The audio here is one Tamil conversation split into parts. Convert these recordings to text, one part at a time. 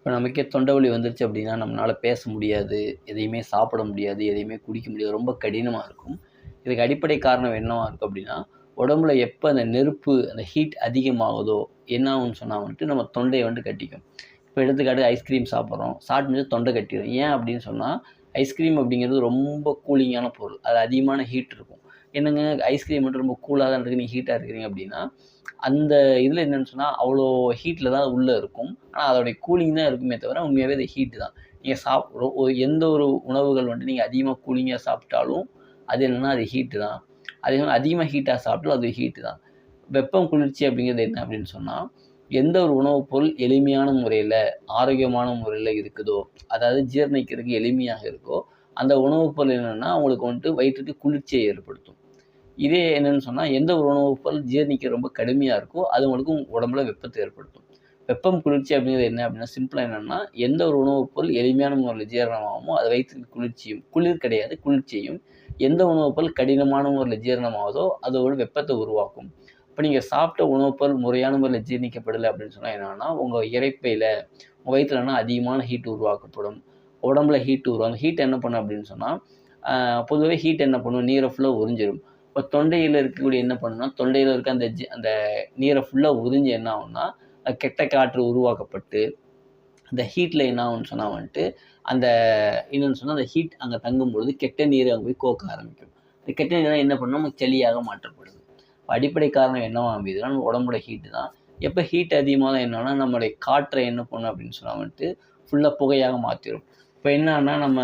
இப்போ நமக்கே தொண்டை வலி வந்துருச்சு அப்படின்னா, நம்மளால பேச முடியாது, எதையுமே சாப்பிட முடியாது, எதையுமே குடிக்க முடியாது. ரொம்ப கடினமா இருக்கும். இதுக்கு அடிப்படை காரணம் என்னவா இருக்கும் அப்படின்னா, உடம்புல எப்ப அந்த நெருப்பு, அந்த ஹீட் அதிகமாகுதோ, என்ன ஆகும்னு சொன்னா வந்துட்டு நம்ம தொண்டைய கட்டிக்கும். இப்போ எடுத்துக்காட்டு ஐஸ்கிரீம் சாப்பிட்றோம். சாப்பிட்டு முடிஞ்சா தொண்டை கட்டிரும். ஏன் அப்படின்னு சொன்னா, ஐஸ்கிரீம் அப்படிங்கிறது ரொம்ப கூலிங்கான பொருள். அது அதிகமான ஹீட் இருக்கும். என்னங்க ஐஸ்கிரீம் மட்டும் ரொம்ப கூலா தான் இருக்கு, நீங்க ஹீட்டா இருக்கிறீங்க அப்படின்னா, அந்த இதில என்னன்னு சொன்னா, அவ்வளோ ஹீட்ல தான் உள்ள இருக்கும். ஆனா அதோடைய கூலிங் தான் இருக்குமே தவிர, உண்மையாவே அது ஹீட் தான். நீங்க எந்த ஒரு உணவுகள் நீங்க அதிகமா கூலிங்கா சாப்பிட்டாலும், அது என்னன்னா அது ஹீட் தான். அதே மாரி அதிகமா ஹீட்டா சாப்பிட்டாலும் அது ஹீட் தான். வெப்பம் குளிர்ச்சி அப்படிங்கிறது என்ன அப்படின்னு சொன்னா, எந்த ஒரு உணவுப் பொருள் எளிமையான முறையில, ஆரோக்கியமான முறையில இருக்குதோ, அதாவது ஜீரணிக்கிறதுக்கு எளிமையாக இருக்கோ, அந்த உணவுப் பொருள் என்னன்னா, உங்களுக்கு வயிற்றுக்கு குளிர்ச்சியை ஏற்படுத்தும். இதே என்னன்னு சொன்னா, எந்த ஒரு உணவுப் பொருள் ஜீரணிக்க ரொம்ப கடுமையா இருக்கோ, அது உங்களுக்கு உடம்புல வெப்பத்த ஏற்படுத்தும். வெப்பம், குளிர்ச்சி அப்படிங்கிறது என்ன அப்படின்னா, சிம்பிளா என்னன்னா, எந்த ஒரு உணவுப் பொருள் எளிமையான முறையில ஜீரணமாகுமோ, அது வயிற்றுக்கு குளிர்ச்சியும் குளிர் கிடையாது, குளிர்ச்சியும். எந்த உணவுப் பொருள் கடினமான முறையில ஜீரணமாகுதோ, அது ஒரு வெப்பத்த உருவாக்கும். இப்ப நீங்க சாப்பிட்ட உணவுப் பொருள் முறையான முறையில ஜீரணிக்கப்படல அப்படின்னு சொன்னா என்ன ஆகும்னா, உங்க இரைப்பையில, உங்க வயித்துல அதிகமான ஹீட் உருவாக்கப்படும். உடம்புல ஹீட் உருவாகும். அந்த ஹீட் என்ன பண்ணும் அப்படின்னு சொன்னா, பொதுவாவே ஹீட் என்ன பண்ணும்? நீர ஃபுல்லா உறிஞ்சிரும். இப்ப தொண்டையில இருக்கக்கூடிய என்ன பண்ணும்னா, தொண்டையில இருக்க அந்த நீர ஃபுல்லா உறிஞ்சு என்ன ஆகும்னா, கெட்ட காற்று உருவாக்கப்பட்டு, அந்த ஹீட்ல என்ன ஆகும்னு சொன்னா அந்த என்னன்னு சொன்னா, அந்த ஹீட் அங்க தங்கும்பொழுது கெட்ட நீர் அங்க போய் கோக்க ஆரம்பிக்கும். இந்த கெட்ட நீர்லாம் என்ன பண்ணும்? நமக்கு சளியாக மாற்றப்படுது. அடிப்படை காரணம் என்னவா அமையுதுன்னா, நம்ம உடம்போட ஹீட் தான். எப்ப ஹீட் அதிகமாகுதோ என்னன்னா, நம்முடைய காற்ற என்ன பண்ணும் அப்படின்னு சொன்னா ஃபுல்லா புகையாக மாத்திரும். இப்ப என்னன்னா, நம்ம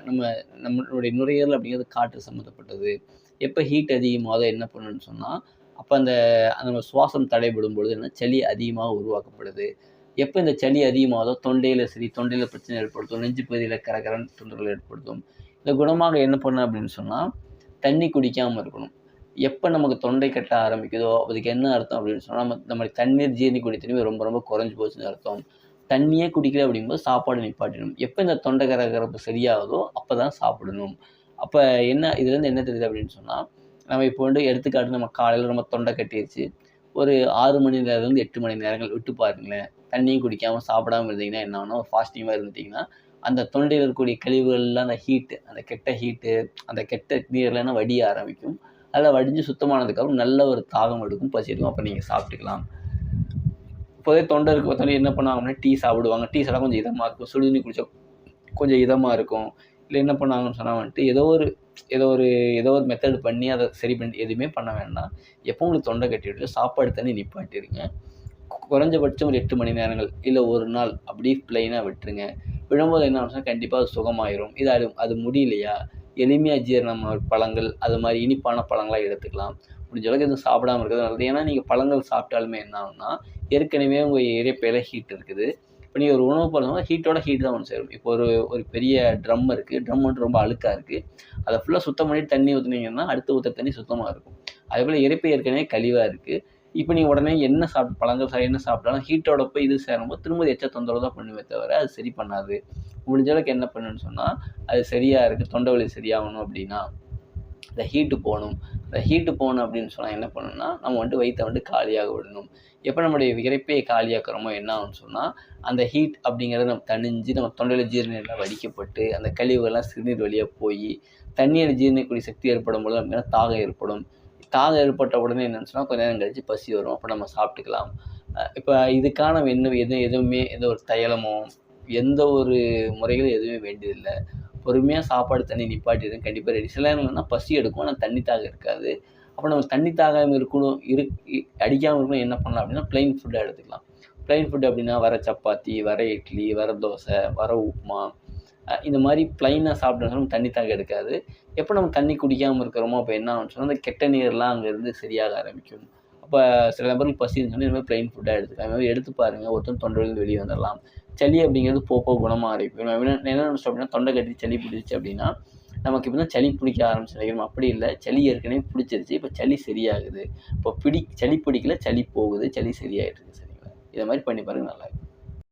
நம்ம நம்மளுடைய நுரையீரல் அப்படிங்கிறது காற்று சம்மந்தப்பட்டது. எப்ப ஹீட் அதிகமாகுதோ என்ன பண்ணும்னு சொன்னா, அப்ப அந்த அந்த சுவாசம் தடைபடும் பொழுது சளி அதிகமாக உருவாக்கப்படுது. எப்ப இந்த சளி அதிகமாகுதோ தொண்டையில பிரச்சனை ஏற்படுத்தும். நெஞ்சு பகுதியில கரகரன்னு தொந்தரவுகள் ஏற்படுத்தும். இத குணமாக என்ன பண்ணும் அப்படின்னு சொன்னா, தண்ணி குடிக்காம இருக்கணும். எப்ப நமக்கு தொண்டை கட்ட ஆரம்பிக்குதோ, அதுக்கு என்ன அர்த்தம் அப்படின்னு சொன்னா, நம்முடைய தண்ணீர் ஜீரணிக்கக்கூடிய தன்மை ரொம்ப ரொம்ப குறைஞ்சு போச்சுன்னு அர்த்தம். தண்ணியே குடிக்கல அப்படிங்கும்போது சாப்பாடு நிப்பாட்டிடணும். எப்ப இந்த தொண்டை கரகரப்பு சரியாகுதோ, அப்பதான் சாப்பிடணும். அப்ப இதுலருந்து என்ன தெரியுது அப்படின்னு சொன்னா, நம்ம இப்போ எடுத்துக்காட்டு நம்ம காலையில நம்ம தொண்டை கட்டிருச்சு. ஒரு 6 மணி நேரம்லேருந்து 8 மணி நேரங்கள் விட்டு பாருங்களேன். தண்ணியும் குடிக்காம, சாப்பிடாம இருந்தீங்கன்னா என்ன ஆகும்னா, ஃபாஸ்டிங் மாரி இருந்துட்டீங்கன்னா, அந்த தொண்டையில இருக்கக்கூடிய கழிவுகள்லாம் அந்த ஹீட்டு, அந்த கெட்ட ஹீட்டு, அந்த கெட்ட நீர்லாம் வடிய ஆரம்பிக்கும். அதெல்லாம் வடிஞ்சு சுத்தமானதுக்கப்புறம் நல்ல ஒரு தாகம் எடுக்கும், பசி எடுக்கும். அப்ப நீங்க சாப்பிட்டுக்கலாம். இப்போவே தொண்டை இருக்க ஒருத்தவங்க என்ன பண்ணுவாங்கன்னா, டீ சாப்பிடுவாங்க. டீ சாப்பிட்டா கொஞ்சம் இதமா இருக்கும். சுடுதண்ணி குடிச்சா கொஞ்சம் இதமா இருக்கும். இல்ல என்ன பண்ணுவாங்கன்னு சொன்னா ஏதோ ஒரு மெத்தட் பண்ணி அத சரி பண்ணி எதுவுமே பண்ண வேண்டாம். எப்போ உங்களுக்கு தொண்டை கட்டிடுச்சோ சாப்பாடு தண்ணி நிப்பாட்டிருங்க. குறைஞ்சபட்சம் ஒரு 8 மணி நேரங்கள், இல்ல 1 நாள் அப்படியே பிளைனா விட்டுருங்க. விடும்போது என்ன ஆகும்னா கண்டிப்பா அது சுகமாயிரும். அது முடியலையா, எளிமையா ஜீரணமான பழங்கள், அது மாரி இனிப்பான பழங்களா எடுத்துக்கலாம். முடிஞ்ச அளவுக்கு எதுவும் சாப்பிடாம இருக்கிறது நல்லது. ஏன்னா, நீங்க பழங்கள் சாப்பிட்டாலுமே என்ன ஆகும்னா, ஏற்கனவே உங்க இரைப்பையில ஹீட் இருக்குது. இப்ப நீங்க ஒரு உணவு பழகுனா ஹீட்டோட ஹீட் தான் வந்து சேரும். இப்போ ஒரு ஒரு பெரிய ட்ரம் இருக்கு. ட்ரம் ரொம்ப அழுக்கா இருக்கு. அத ஃபுல்லா சுத்தம் பண்ணிட்டு தண்ணி ஊத்துனீங்கன்னா, அடுத்து ஊத்துற தண்ணி சுத்தமா இருக்கும். அதேபோல இரைப்பை ஏற்கனவே கழிவா இருக்கு. இப்ப நீங்க உடனே என்ன பழங்கள் என்ன சாப்பிட்டாலும் ஹீட்டோட போய் இது சேரும்போது திரும்ப எச்ச தொந்தரவு தான் பண்ணுமே தவிர, அது சரி பண்ணாது. முடிஞ்ச அளவுக்கு என்ன பண்ணுன்னு சொன்னா, அது சரியா இருக்கு. தொண்டை வலி சரியாகணும் அப்படின்னா, இந்த ஹீட்டு போணும். அந்த ஹீட்டு போணும் அப்படின்னு சொன்னா என்ன பண்ணணும்னா, நம்ம வயித்த காலியாக விடணும். எப்ப நம்முடைய இரைப்பையை காலியாக்குறோமோ என்ன ஆகும்னு சொன்னா, அந்த ஹீட் அப்படிங்கிறது நம்ம தணிஞ்சு நம்ம தொண்டையில ஜீரநீர்லாம் வடிக்கப்பட்டு, அந்த கழிவுகள்லாம் சிறுநீர் வழியா போயி, தண்ணீர ஜீரணிக்கக்கூடிய சக்தி ஏற்படும்பொழுது நமக்கு தாகம் ஏற்படும். தாகம் ஏற்பட்ட உடனே என்னன்னு சொன்னா, கொஞ்ச நேரம் கழிச்சு பசி வரும். அப்ப நம்ம சாப்பிட்டுக்கலாம். இப்ப இதுக்கான எதுவுமே எந்த ஒரு தைலமோ, எந்த ஒரு முறைகளும் எதுவுமே வேண்டியதில்ல. பொறுமையா சாப்பாடு, தண்ணி நிப்பாட்டிருங்க. கண்டிப்பா ரெடி. சில நேரம் என்னன்னா பசி எடுக்கும். ஆனா தண்ணி தாகம் இருக்காது. அப்ப நம்ம தண்ணி தாகம் இருக்கணும் அடிக்காம இருக்கணும் என்ன பண்ணலாம் அப்படின்னா, பிளெயின் ஃபுட்டா எடுத்துக்கலாம். பிளெயின் ஃபுட் அப்படின்னா, வர சப்பாத்தி, வர இட்லி, வர தோசை, வர உப்புமா, இந்த மாரி பிளைனா சாப்பிட்டோம்னா தண்ணி தாகம் எடுக்காது. எப்ப நம்ம தண்ணி குடிக்காம இருக்கிறோமோ, அப்ப என்ன ஆகும்னு சொன்னா, அந்த கெட்ட நீர்லாம் அங்கருந்து சரியாக ஆரம்பிக்கும். அப்ப சில நபருக்கு பசி இருந்துச்சுன்னா, இந்த மாரி பிளெயின் ஃபுட்டா எடுத்துக்கலாம். இந்த மாரி எடுத்து பாருங்க. ஒருத்தர் தொண்டை வலியிலிருந்து வெளிய வந்துரலாம். சளி அப்படிங்கிறது போக குணமா ஆரம்பிக்கும். என்ன நினைச்சோம் அப்படின்னா, தொண்டை கட்டி சளி பிடிச்சுச்சு அப்படின்னா, நமக்கு இப்ப தான் சளி பிடிக்க ஆரம்பிச்சுருக்கும். அப்படி இல்ல. சளி ஏற்கனவே பிடிச்சிருச்சு. இப்ப சளி சரியாகுது. இப்போ சளி பிடிக்கல, சளி போகுது. சளி சரியாயிட்டு இருக்கு. சரிங்களா? இத மாரி பண்ணி பாருங்க நல்லாருக்கும்.